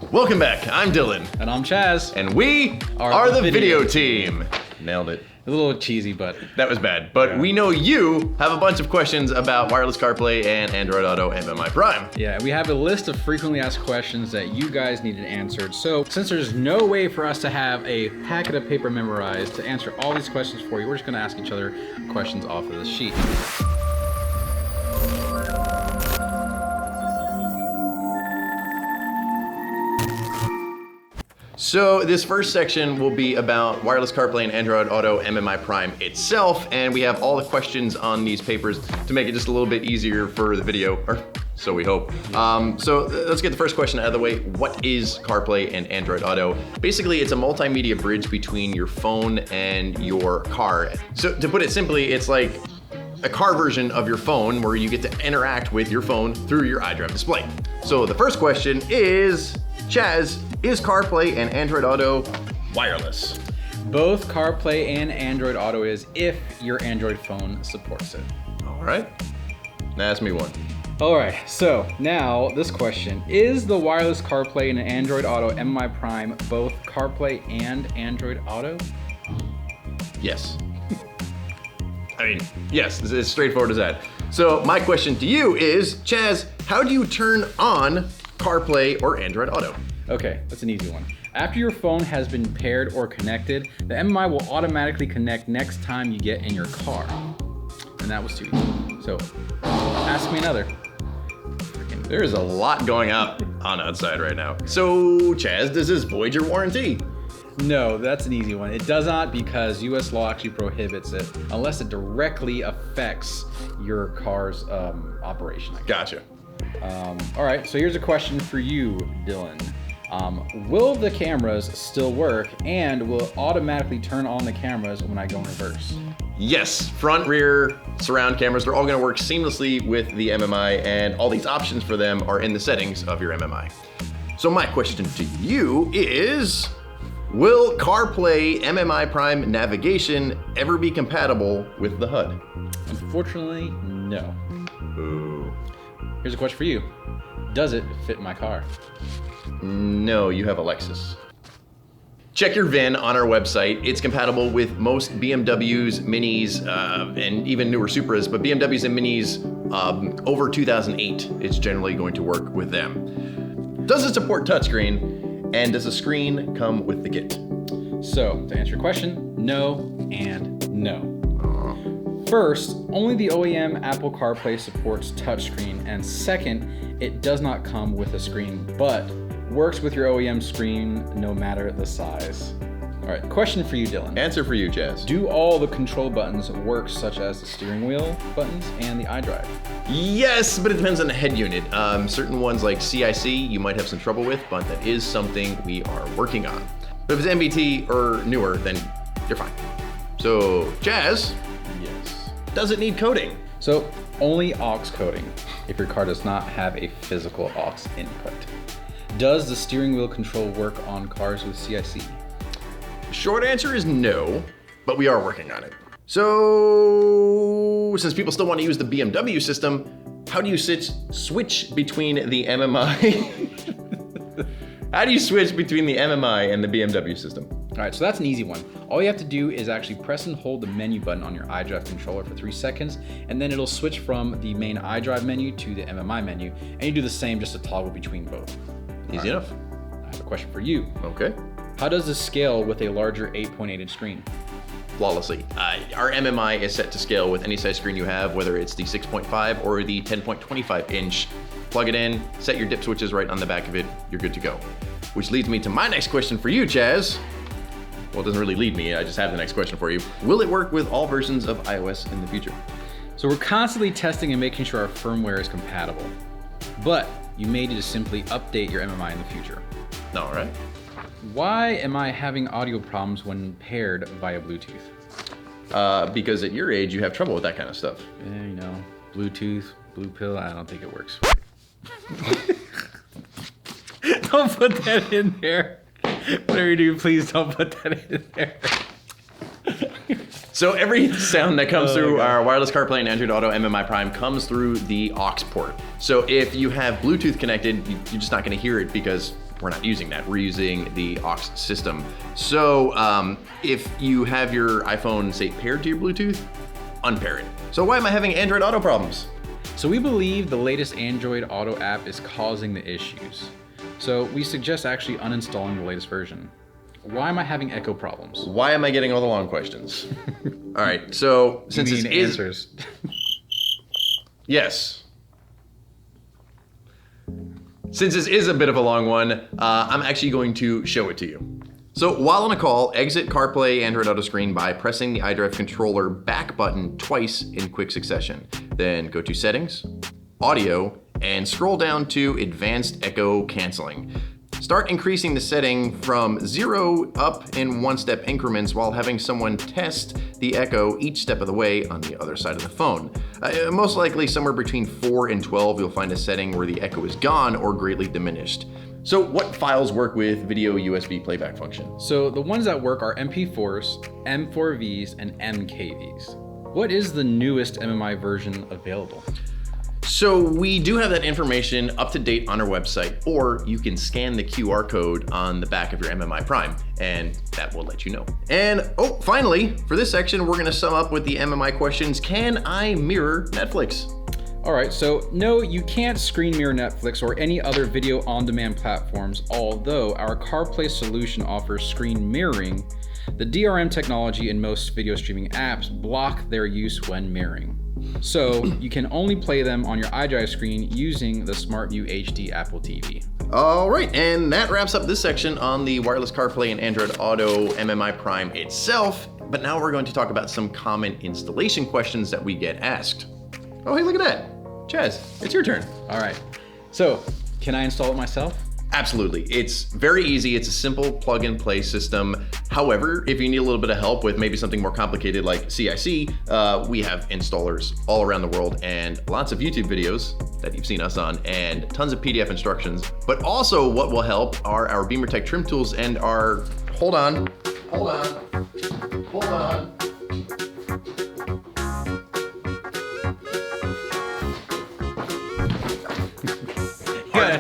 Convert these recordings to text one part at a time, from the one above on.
Welcome back. I'm Dylan. And I'm Chaz. And we are the video team. Nailed it. A little cheesy, but... That was bad. But we know you have a bunch of questions about wireless CarPlay and Android Auto MMI Prime. Yeah, we have a list of frequently asked questions that you guys needed answered. So since there's no way for us to have a packet of paper memorized to answer all these questions for you, we're just gonna ask each other questions off of this sheet. So this first section will be about wireless CarPlay and Android Auto MMI Prime itself, and we have all the questions on these papers to make it just a little bit easier for the video, or so we hope. So let's get the first question out of the way. What is CarPlay and Android Auto? Basically, it's a multimedia bridge between your phone and your car. So to put it simply, it's like a car version of your phone where you get to interact with your phone through your iDrive display. So the first question is, Chaz, is CarPlay and Android Auto wireless? Both CarPlay and Android Auto is if your Android phone supports it. All right, now ask me one. All right, so now this question, is the wireless CarPlay and Android Auto MMI Prime both CarPlay and Android Auto? Yes. I mean, yes, it's as straightforward as that. So my question to you is, Chaz, how do you turn on CarPlay or Android Auto? Okay, that's an easy one. After your phone has been paired or connected, the MMI will automatically connect next time you get in your car. And that was too easy. So, ask me another. There is a lot going on outside right now. So, Chaz, does this void your warranty? No, that's an easy one. It does not, because US law actually prohibits it unless it directly affects your car's operation. Gotcha. All right, so here's a question for you, Dylan. Will the cameras still work, and will it automatically turn on the cameras when I go in reverse? Yes, front, rear, surround cameras, they're all gonna work seamlessly with the MMI, and all these options for them are in the settings of your MMI. So my question to you is, will CarPlay MMI Prime navigation ever be compatible with the HUD? Unfortunately, no. Ooh. Here's a question for you. Does it fit my car? No, you have a Lexus. Check your VIN on our website. It's compatible with most BMWs, Minis, and even newer Supras, but BMWs and Minis over 2008, it's generally going to work with them. Does it support touchscreen, and does the screen come with the kit? So, to answer your question, no and no. First, only the OEM Apple CarPlay supports touchscreen, and second, it does not come with a screen, but works with your OEM screen no matter the size. All right, question for you, Dylan. Answer for you, Chaz. Do all the control buttons work, such as the steering wheel buttons and the iDrive? Yes, but it depends on the head unit. Certain ones like CIC, you might have some trouble with, but that is something we are working on. But if it's MBT or newer, then you're fine. So, Chaz, Yes. does it need coding? So, only aux coding if your car does not have a physical aux input. Does the steering wheel control work on cars with CIC? Short answer is no, but we are working on it. So, since people still want to use the BMW system, how do you switch between the MMI? How do you switch between the MMI and the BMW system? All right, so that's an easy one. All you have to do is actually press and hold the menu button on your iDrive controller for 3 seconds, and then it'll switch from the main iDrive menu to the MMI menu, and you do the same just to toggle between both. Easy enough. I have a question for you. Okay. How does this scale with a larger 8.8-inch screen? Flawlessly. Our MMI is set to scale with any size screen you have, whether it's the 6.5 or the 10.25 inch. Plug it in, set your dip switches right on the back of it, you're good to go. Which leads me to my next question for you, Chaz. Well, it doesn't really lead me, I just have the next question for you. Will it work with all versions of iOS in the future? So we're constantly testing and making sure our firmware is compatible, but you may need to simply update your MMI in the future. All right. Why am I having audio problems when paired via Bluetooth? Because at your age, you have trouble with that kind of stuff. Yeah, you know, Bluetooth, blue pill, I don't think it works. Don't put that in there. Whatever you do, please don't put that in there. So every sound that comes through our wireless CarPlay and Android Auto MMI Prime comes through the aux port. So if you have Bluetooth connected, you're just not gonna hear it because we're not using that. We're using the aux system. So if you have your iPhone, say, paired to your Bluetooth, unpair it. So why am I having Android Auto problems? So we believe the latest Android Auto app is causing the issues. So we suggest actually uninstalling the latest version. Why am I having echo problems? Why am I getting all the long questions? All right, so since you mean this answers. Yes. Since this is a bit of a long one, I'm actually going to show it to you. So while on a call, exit CarPlay Android Auto screen by pressing the iDrive controller back button twice in quick succession. Then go to Settings, Audio, and scroll down to Advanced Echo Canceling. Start increasing the setting from 0 up in one-step increments while having someone test the echo each step of the way on the other side of the phone. Most likely somewhere between 4 and 12 you'll find a setting where the echo is gone or greatly diminished. So what files work with video USB playback function? So the ones that work are MP4s, M4Vs, and MKVs. What is the newest MMI version available? So we do have that information up to date on our website, or you can scan the QR code on the back of your MMI Prime, and that will let you know. And finally, for this section, we're gonna sum up with the MMI questions. Can I mirror Netflix? All right, so no, you can't screen mirror Netflix or any other video on-demand platforms, although our CarPlay solution offers screen mirroring. The DRM technology in most video streaming apps block their use when mirroring. So you can only play them on your iDrive screen using the SmartView HD Apple TV. All right, and that wraps up this section on the wireless CarPlay and Android Auto MMI Prime itself. But now we're going to talk about some common installation questions that we get asked. Oh, hey, look at that. Chaz, it's your turn. All right, so can I install it myself? Absolutely. It's very easy. It's a simple plug and play system. However, if you need a little bit of help with maybe something more complicated like CIC, we have installers all around the world and lots of YouTube videos that you've seen us on and tons of PDF instructions. But also what will help are our BimmerTech trim tools and our, hold on.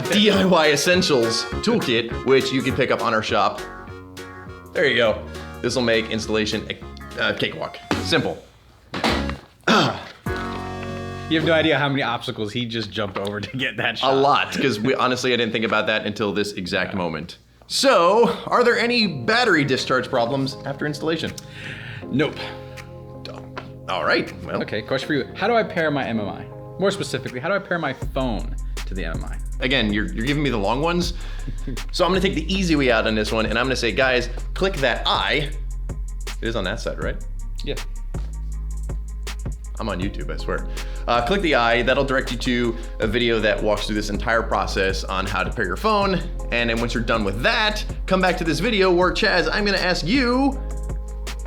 DIY Essentials Toolkit, which you can pick up on our shop. There you go. This will make installation a cakewalk. Simple. You have no idea how many obstacles he just jumped over to get that shot. A lot, because honestly, I didn't think about that until this exact moment. So, are there any battery discharge problems after installation? Nope. All right, well. Okay, question for you. How do I pair my MMI? More specifically, how do I pair my phone to the MMI? Again, you're giving me the long ones. So I'm gonna take the easy way out on this one, and I'm gonna say, guys, click that I. It is on that side, right? Yeah. I'm on YouTube, I swear. Click the I, that'll direct you to a video that walks through this entire process on how to pair your phone. And then once you're done with that, come back to this video where, Chaz, I'm gonna ask you,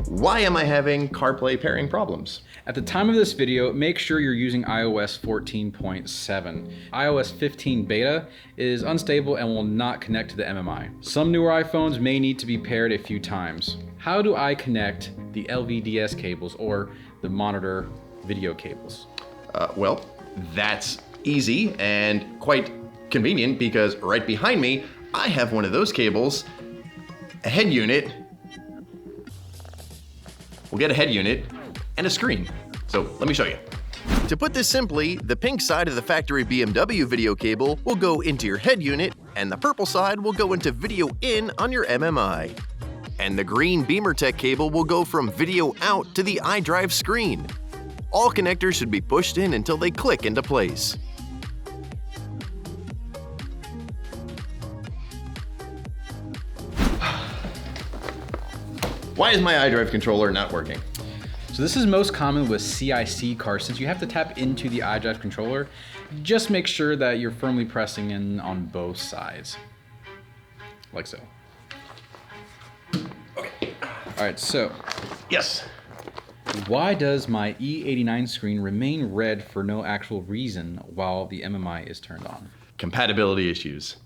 why am I having CarPlay pairing problems? At the time of this video, make sure you're using iOS 14.7. iOS 15 beta is unstable and will not connect to the MMI. Some newer iPhones may need to be paired a few times. How do I connect the LVDS cables or the monitor video cables? Well, that's easy and quite convenient because right behind me, I have one of those cables, a head unit. We'll get a head unit and a screen. So let me show you. To put this simply, the pink side of the factory BMW video cable will go into your head unit and the purple side will go into video in on your MMI. And the green BimmerTech cable will go from video out to the iDrive screen. All connectors should be pushed in until they click into place. Why is my iDrive controller not working? So this is most common with CIC cars. Since you have to tap into the iDrive controller, just make sure that you're firmly pressing in on both sides. Like so. Okay. All right, so. Yes. Why does my E89 screen remain red for no actual reason while the MMI is turned on? Compatibility issues.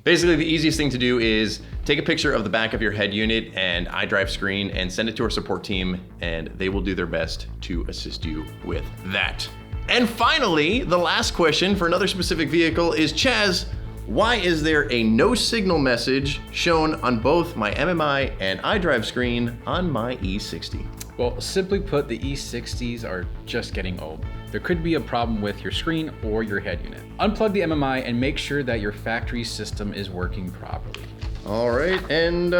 Basically, the easiest thing to do is take a picture of the back of your head unit and iDrive screen and send it to our support team, and they will do their best to assist you with that. And finally, the last question for another specific vehicle is, Chaz, Why is there a no signal message shown on both my MMI and iDrive screen on my E60? Well, simply put, the E60s are just getting old. There could be a problem with your screen or your head unit. Unplug the MMI and make sure that your factory system is working properly. All right, and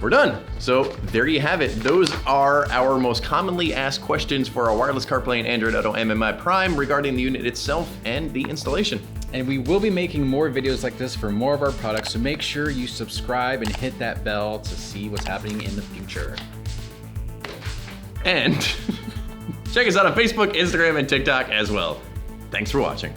we're done. So there you have it. Those are our most commonly asked questions for our wireless CarPlay and Android Auto MMI Prime regarding the unit itself and the installation. And we will be making more videos like this for more of our products, so make sure you subscribe and hit that bell to see what's happening in the future. And check us out on Facebook, Instagram, and TikTok as well. Thanks for watching.